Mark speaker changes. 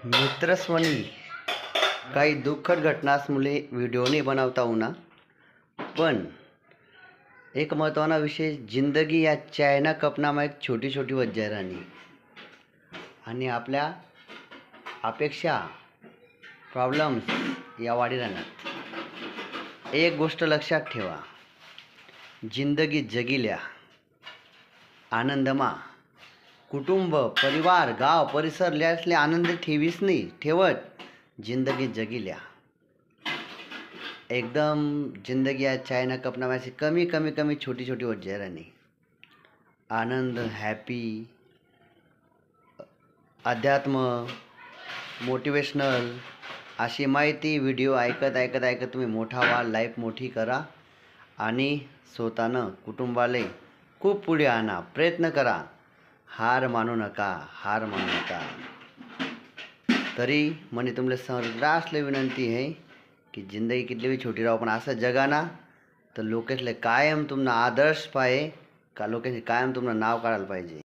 Speaker 1: मित्रस्वनी काही दुःखद घटनास मुले व्हिडिओ नाही बनवता होना, पण एक महत्त्वाचा विषय जिंदगी या चायना कपनामा एक छोटी छोटी वज्जा राहणी आणि आपल्या अपेक्षा प्रॉब्लेम्स या वाढी राहणार। एक गोष्ट लक्षात ठेवा, जिंदगी जगिल्या आनंदमा कुटुंब परिवार गाव परिसर ल्यासले आनंद ठेवीस नाही ठेवत जिंदगी जगिल्या एकदम जिंदगी या चायना कपनामासी कमी कमी कमी छोटी छोटी वज्जा राहणी आनंद हॅपी अध्यात्म मोटिवेशनल अशी माहिती व्हिडिओ ऐकत ऐकत ऐकत तुम्ही मोठा व्हा, लाईफ मोठी करा आणि स्वतःनं कुटुंबाले खूप पुढे आणा, प्रयत्न करा, हार मानू नका, हार मानू नका। तरी मने तुमले सर्रासले विनंती आहे की जिंदगी कितली भी छोटी राहो पण असं जगाना तर लोकेसले कायम तुमना आदर्श पाहे का लोकेसले कायम तुमना नाव काढायला पाहिजे।